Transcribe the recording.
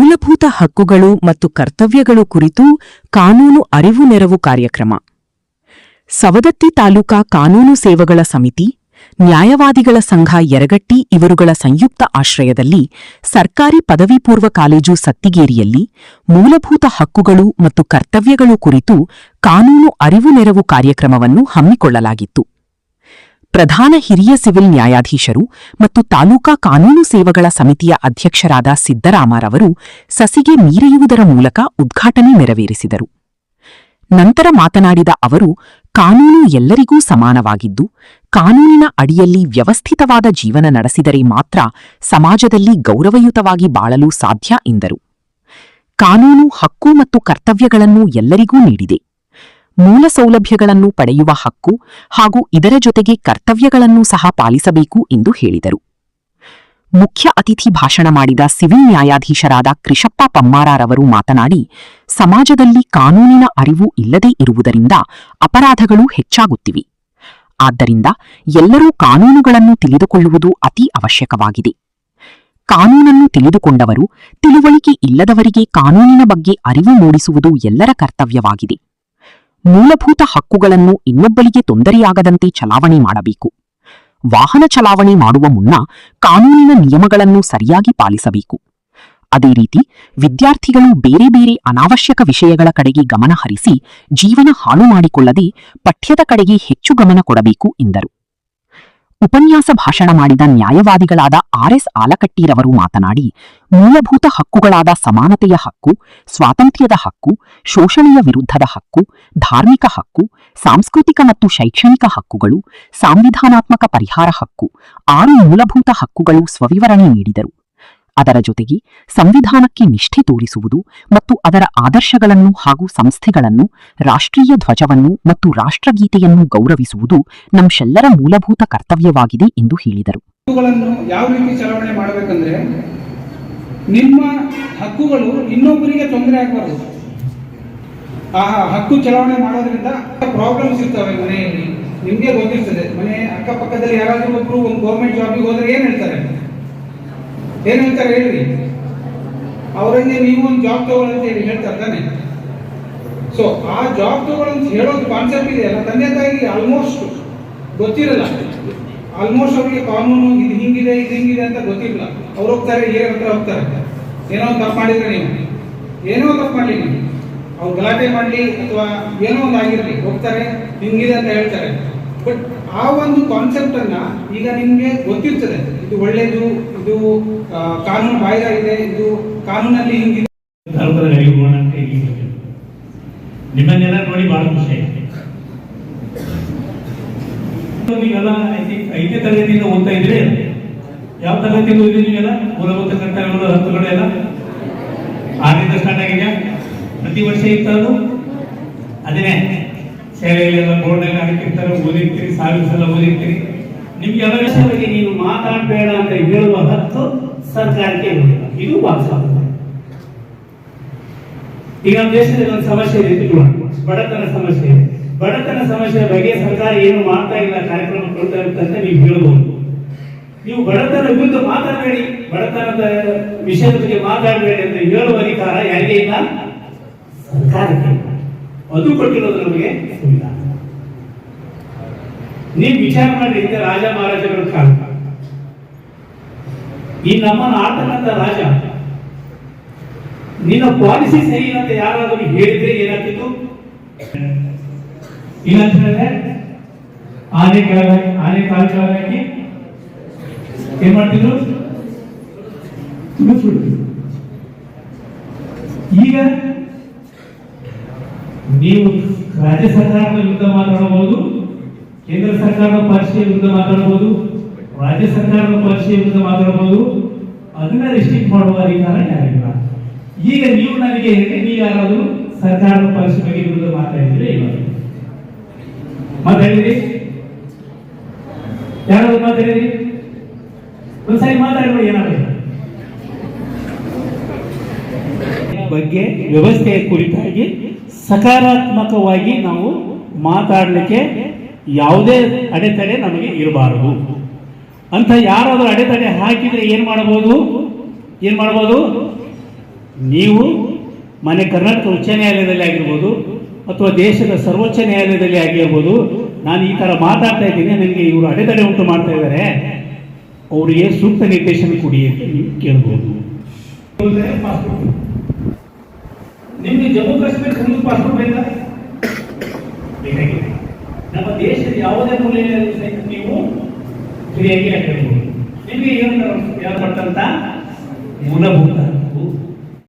ಮೂಲಭೂತ ಹಕ್ಕುಗಳು ಮತ್ತು ಕರ್ತವ್ಯಗಳು ಕುರಿತು ಕಾನೂನು ಅರಿವು ನೆರವು ಕಾರ್ಯಕ್ರಮ. ಸವದತ್ತಿ ತಾಲೂಕಾ ಕಾನೂನು ಸೇವೆಗಳ ಸಮಿತಿ, ನ್ಯಾಯವಾದಿಗಳ ಸಂಘ ಯರಗಟ್ಟಿ ಇವರುಗಳ ಸಂಯುಕ್ತ ಆಶ್ರಯದಲ್ಲಿ ಸರ್ಕಾರಿ ಪದವಿ ಪೂರ್ವ ಕಾಲೇಜು ಸತ್ತಿಗೇರಿಯಲ್ಲಿ ಮೂಲಭೂತ ಹಕ್ಕುಗಳು ಮತ್ತು ಕರ್ತವ್ಯಗಳು ಕುರಿತು ಕಾನೂನು ಅರಿವು ನೆರವು ಕಾರ್ಯಕ್ರಮವನ್ನು ಹಮ್ಮಿಕೊಳ್ಳಲಾಗಿತ್ತು. ಪ್ರಧಾನ ಹಿರಿಯ ಸಿವಿಲ್ ನ್ಯಾಯಾಧೀಶರು ಮತ್ತು ತಾಲೂಕಾ ಕಾನೂನು ಸೇವೆಗಳ ಸಮಿತಿಯ ಅಧ್ಯಕ್ಷರಾದ ಸಿದ್ದರಾಮರವರು ಸಸಿಗೆ ನೀರೆಯುವುದರ ಮೂಲಕ ಉದ್ಘಾಟನೆ ನೆರವೇರಿಸಿದರು. ನಂತರ ಮಾತನಾಡಿದ ಅವರು, ಕಾನೂನು ಎಲ್ಲರಿಗೂ ಸಮಾನವಾಗಿದ್ದು, ಕಾನೂನಿನ ಅಡಿಯಲ್ಲಿ ವ್ಯವಸ್ಥಿತವಾದ ಜೀವನ ನಡೆಸಿದರೆ ಮಾತ್ರ ಸಮಾಜದಲ್ಲಿ ಗೌರವಯುತವಾಗಿ ಬಾಳಲು ಸಾಧ್ಯ ಎಂದರು. ಕಾನೂನು ಹಕ್ಕು ಮತ್ತು ಕರ್ತವ್ಯಗಳನ್ನು ಎಲ್ಲರಿಗೂ ನೀಡಿದೆ. ಮೂಲ ಸೌಲಭ್ಯಗಳನ್ನು ಪಡೆಯುವ ಹಕ್ಕು ಹಾಗೂ ಇದರ ಜೊತೆಗೆ ಕರ್ತವ್ಯಗಳನ್ನೂ ಸಹ ಪಾಲಿಸಬೇಕು ಎಂದು ಹೇಳಿದರು. ಮುಖ್ಯ ಅತಿಥಿ ಭಾಷಣ ಮಾಡಿದ ಸಿವಿಲ್ ನ್ಯಾಯಾಧೀಶರಾದ ಕೃಷಪ್ಪ ಪಮ್ಮಾರರವರು ಮಾತನಾಡಿ, ಸಮಾಜದಲ್ಲಿ ಕಾನೂನಿನ ಅರಿವು ಇಲ್ಲದೇ ಇರುವುದರಿಂದ ಅಪರಾಧಗಳು ಹೆಚ್ಚಾಗುತ್ತಿವೆ. ಆದ್ದರಿಂದ ಎಲ್ಲರೂ ಕಾನೂನುಗಳನ್ನು ತಿಳಿದುಕೊಳ್ಳುವುದು ಅತಿ ಅವಶ್ಯಕವಾಗಿದೆ. ಕಾನೂನನ್ನು ತಿಳಿದುಕೊಂಡವರು, ತಿಳುವಳಿಕೆ ಇಲ್ಲದವರಿಗೆ ಕಾನೂನಿನ ಬಗ್ಗೆ ಅರಿವು ಮೂಡಿಸುವುದು ಎಲ್ಲರ ಕರ್ತವ್ಯವಾಗಿದೆ. ಮೂಲಭೂತ ಹಕ್ಕುಗಳನ್ನು ಇನ್ನೊಬ್ಬರಿಗೆ ತೊಂದರೆಯಾಗದಂತೆ ಚಲಾವಣೆ ಮಾಡಬೇಕು. ವಾಹನ ಚಲಾವಣೆ ಮಾಡುವ ಮುನ್ನ ಕಾನೂನಿನ ನಿಯಮಗಳನ್ನು ಸರಿಯಾಗಿ ಪಾಲಿಸಬೇಕು. ಅದೇ ರೀತಿ ವಿದ್ಯಾರ್ಥಿಗಳು ಬೇರೆ ಬೇರೆ ಅನಾವಶ್ಯಕ ವಿಷಯಗಳ ಕಡೆಗೆ ಗಮನ ಹರಿಸಿ ಜೀವನ ಹಾಳು ಮಾಡಿಕೊಳ್ಳದೆ ಪಠ್ಯದ ಕಡೆಗೆ ಹೆಚ್ಚು ಗಮನ ಕೊಡಬೇಕು ಎಂದರು. ಉಪನ್ಯಾಸ ಭಾಷಣ ಮಾಡಿದ ನ್ಯಾಯವಾದಿಗಳಾದ ಆರ್.ಎಸ್. ಆಲಕಟ್ಟಿರವರು ಮಾತನಾಡಿ, ಮೂಲಭೂತ ಹಕ್ಕುಗಳಾದ ಸಮಾನತೆಯ ಹಕ್ಕು, ಸ್ವಾತಂತ್ರ್ಯದ ಹಕ್ಕು, ಶೋಷಣೆಯ ವಿರುದ್ಧದ ಹಕ್ಕು, ಧಾರ್ಮಿಕ ಹಕ್ಕು, ಸಾಂಸ್ಕೃತಿಕ ಮತ್ತು ಶೈಕ್ಷಣಿಕ ಹಕ್ಕುಗಳು, ಸಾಂವಿಧಾನಾತ್ಮಕ ಪರಿಹಾರ ಹಕ್ಕು 6 ಮೂಲಭೂತ ಹಕ್ಕುಗಳು ಸ್ವವಿವರಣೆ ನೀಡಿದರು. ಅದರ ಜೊತೆಗೆ ಸಂವಿಧಾನಕ್ಕೆ ನಿಷ್ಠೆ ತೋರಿಸುವುದು ಮತ್ತು ಅದರ ಆದರ್ಶಗಳನ್ನು ಹಾಗೂ ಸಂಸ್ಥೆಗಳನ್ನು, ರಾಷ್ಟ್ರೀಯ ಧ್ವಜವನ್ನು ಮತ್ತು ರಾಷ್ಟ್ರಗೀತೆಯನ್ನು ಗೌರವಿಸುವುದು ನಮ್ಮೆಲ್ಲರ ಮೂಲಭೂತ ಕರ್ತವ್ಯವಾಗಿದೆ ಎಂದು ಹೇಳಿದರು. ಹಕ್ಕುಗಳನ್ನು ಯಾವ ರೀತಿ ಚಲಾವಣೆ ಮಾಡಬೇಕಂದ್ರೆ, ನಿಮ್ಮ ಹಕ್ಕುಗಳು ಇನ್ನೊಬ್ಬರಿಗೆ ತೊಂದರೆ ಆಗಬಾರದು. ಆ ಹಕ್ಕು ಚಲಾವಣೆ ಮಾಡೋದ್ರಿಂದ ಪ್ರಾಬ್ಲಮ್ಸ್ ಇರ್ತವೆ ಮನೆಯಲ್ಲಿ. ನಿಮಗೆ ಗೊತ್ತಿರ್ತದೆ, ಮನೆ ಅಕ್ಕಪಕ್ಕದಲ್ಲಿ ಯಾರಾದ್ರೂ ಒಬ್ರು ಒಂದು ಗೌರ್ಮೆಂಟ್ ಜಾಬಿಗೆ ಹೋದ್ರೆ ಏನ್ ಹೇಳ್ತಾರೆ ಹೇಳ್ರಿ, ಅವರಿಗೆ ನೀವು ಒಂದು ಜಾಬ್ ತಗೊಳ್ಳಂತ ಹೇಳಿ ಹೇಳ್ತಾರೆ ತಾನೆ. ಸೊ ಆ ಜಾಬ್ ತಗೊಳ್ಳಂತ ಹೇಳೋದು ಕಾನ್ಸೆಪ್ಟ್ ಇದೆಯಲ್ಲ, ತಂದೆ ತಾಯಿಗೆ ಆಲ್ಮೋಸ್ಟ್ ಗೊತ್ತಿರಲ್ಲ. ಆಲ್ಮೋಸ್ಟ್ ಅವರಿಗೆ ಕಾನೂನು ಇದು ಹಿಂಗಿದೆ ಇದು ಹಿಂಗಿದೆ ಅಂತ ಗೊತ್ತಿರಲ್ಲ. ಅವ್ರು ಹೋಗ್ತಾರೆ, ಹಿರಿಯರ ಹತ್ರ ಹೋಗ್ತಾರೆ, ಏನೋ ಒಂದು ತಪ್ಪು ಮಾಡಿದ್ರೆ ನೀವು ಏನೋ ತಪ್ಪು ಮಾಡಲಿ, ನೀವು ಅವ್ರು ಗಲಾಟೆ ಮಾಡಲಿ ಅಥವಾ ಏನೋ ಒಂದು ಆಗಿರಲಿ, ಹೋಗ್ತಾರೆ ಹಿಂಗಿದೆ ಅಂತ ಹೇಳ್ತಾರೆ. ಬಟ್ ಆ ಒಂದು ಕಾನ್ಸೆಪ್ಟ್ ಅನ್ನ ಈಗ ನಿಮ್ಗೆ ಗೊತ್ತಿರ್ತದೆ, ಇದು ಒಳ್ಳೇದು, ಇದು ಕಾನೂನು ಬಾಹಿರ ಇದೆ, ಇದು ಕಾನೂನಲ್ಲಿ ಹಿಂಗಿದೆ. ನಿಮ್ಮನ್ನೆಲ್ಲ ನೋಡಿ ಬಹಳ ಖುಷಿ ಆಯ್ತು. ನೀವೆಲ್ಲ 5ನೇ ತರಗತಿಯಿಂದ ಓದ್ತಾ ಇದ್ರೆ, ಯಾವ ತರಗತಿಯಿಂದ ಓದಿದ್ರಿ ನೀವೆಲ್ಲ? ಮೂಲಭೂತ ಕರ್ತವ್ಯಗಳು ಹಕ್ಕುಗಳೆಲ್ಲ 6ರಿಂದ ಸ್ಟಾರ್ಟ್ ಆಗಿದೆಯಾ? ಪ್ರತಿ ವರ್ಷ ಇರ್ತದು ಅದನ್ನೇ ಶಾಲೆಯಲ್ಲೆಲ್ಲ ಬೋರ್ಡ್ನಲ್ಲಿ ಹಾಕಿರ್ತಾರೆ, ಓದಿರ್ತೀರಿ, 1000 ಸಲ ಓದಿರ್ತೀರಿ. ನಿಮ್ಗೆ ಎಲ್ಲ ವಿಷಯವಾಗಿ ನೀವು ಮಾತಾಡಬೇಡ ಅಂತ ಹೇಳುವ ಹಕ್ಕು ಸರ್ಕಾರಕ್ಕೆ ಇರುವುದಿಲ್ಲ. ಇದು ವಾಸ್ತವ. ಈಗ ನಮ್ಮ ದೇಶದಲ್ಲಿ ಒಂದು ಸಮಸ್ಯೆ ಇದೆ, ಬಡತನ ಸಮಸ್ಯೆ ಇದೆ. ಬಡತನ ಸಮಸ್ಯೆ ಬಗ್ಗೆ ಸರ್ಕಾರ ಏನು ಮಾಡ್ತಾ ಇಲ್ಲ, ಕಾರ್ಯಕ್ರಮ ಕೊಡ್ತಾ ಇರುತ್ತೆ ಅಂತ ನೀವು ಹೇಳ್ಬೋದು. ನೀವು ಬಡತನ ವಿರುದ್ಧ ಮಾತಾಡಬೇಡಿ, ಬಡತನದ ವಿಷಯದ ಬಗ್ಗೆ ಮಾತಾಡಬೇಡಿ ಅಂತ ಹೇಳುವ ಅಧಿಕಾರ ಯಾರಿಗೆ ಇಲ್ಲ? ಸರ್ಕಾರಕ್ಕೆ. ಅದು ಕೊಟ್ಟಿರೋದು ನಮಗೆ ಸಂವಿಧಾನ. ನೀವು ವಿಚಾರ ಮಾಡಿ, ಹಿಂದೆ ರಾಜ ಮಹಾರಾಜಗಳ ಕಾಲ, ಈ ನಮ್ಮನ್ನು ಆಡ್ತಕ್ಕಂಥ ರಾಜ ನಿನ್ನ ಪಾಲಿಸಿ ಸರಿ ಇಲ್ಲ ಅಂತ ಯಾರಾದರೂ ಹೇಳಿದ್ರೆ ಏನಾಗ್ತಿತ್ತು? ಇಲ್ಲ ಅಂತ ಹೇಳಿದ್ರೆ ಆನೆ ಕಾಲು ಕೆಳಗಾಗಿ ಏನ್ ಮಾಡ್ತಿದ್ರು? ಈಗ ನೀವು ರಾಜ್ಯ ಸರ್ಕಾರದ ವಿರುದ್ಧ ಮಾತಾಡಬಹುದು, ಕೇಂದ್ರ ಸರ್ಕಾರದ ಪಾಲಿಸಿಯ ವಿರುದ್ಧ ಮಾತಾಡಬಹುದು, ರಾಜ್ಯ ಸರ್ಕಾರದ ಪಾಲಿಸಿಯ ವಿರುದ್ಧ ಮಾತಾಡಬಹುದು. ಅದನ್ನ ರಿಸ್ಟ್ರಿಕ್ಟ್ ಮಾಡುವ ಅಧಿಕಾರ ಯಾರಿಲ್ಲ. ಈಗ ನೀವು ನನಗೆ ನೀವು ಯಾರಾದರೂ ಸರ್ಕಾರದ ಪಾಲಿಸಿ ಬಗ್ಗೆ ವಿರುದ್ಧ ಮಾತಾಡಿದ್ರೆ ಇಲ್ಲ ಮಾತಾಡಿದ್ರಿ? ಯಾರಾದ್ರೂ ಮಾತಾಡಿದ್ರಿ? ಒಂದ್ಸಾರಿ ಮಾತಾಡಿದ್ರೆ ಏನಾಗುತ್ತೆ? ಬಗ್ಗೆ ವ್ಯವಸ್ಥೆಯ ಕುರಿತಾಗಿ ಸಕಾರಾತ್ಮಕವಾಗಿ ನಾವು ಮಾತಾಡಲಿಕ್ಕೆ ಯಾವುದೇ ಅಡೆತಡೆ ನಮಗೆ ಇರಬಾರದು ಅಂತ. ಯಾರಾದರೂ ಅಡೆತಡೆ ಹಾಕಿದ್ರೆ ಏನ್ ಮಾಡಬಹುದು? ನೀವು ಮನೆ ಕರ್ನಾಟಕ ಉಚ್ಚ ನ್ಯಾಯಾಲಯದಲ್ಲಿ ಆಗಿರ್ಬೋದು ಅಥವಾ ದೇಶದ ಸರ್ವೋಚ್ಚ ನ್ಯಾಯಾಲಯದಲ್ಲಿ ಆಗಿರ್ಬೋದು, ನಾನು ಈ ಥರ ಮಾತಾಡ್ತಾ ಇದ್ದೀನಿ, ನನಗೆ ಇವರು ಅಡೆತಡೆ ಉಂಟು ಮಾಡ್ತಾ ಇದ್ದಾರೆ, ಅವರಿಗೆ ಸೂಕ್ತ ನಿರ್ದೇಶನ ಕೊಡಿ ಅಂತ ನೀವು ಕೇಳ್ಬೋದು. ಪಾಸ್ಪೋರ್ಟ್ ನಿಮಗೆ ಜಮ್ಮು ಕಾಶ್ಮೀರ ಒಂದು ಪಾಸ್ಪೋರ್ಟ್ ಬೇಕಾ? ಬೇಕಾಗಿಲ್ಲ. ನಮ್ಮ ದೇಶದ ಯಾವುದೇ ಮೂಲೆಯಲ್ಲಿ ಸಹಿತ ನೀವು ಫ್ರೀಯಾಗಿ ಆಗಿರ್ಬೋದು. ನಿಮಗೆ ಏನು ಏರ್ಪಟ್ಟಂತ ಮೂಲಭೂತ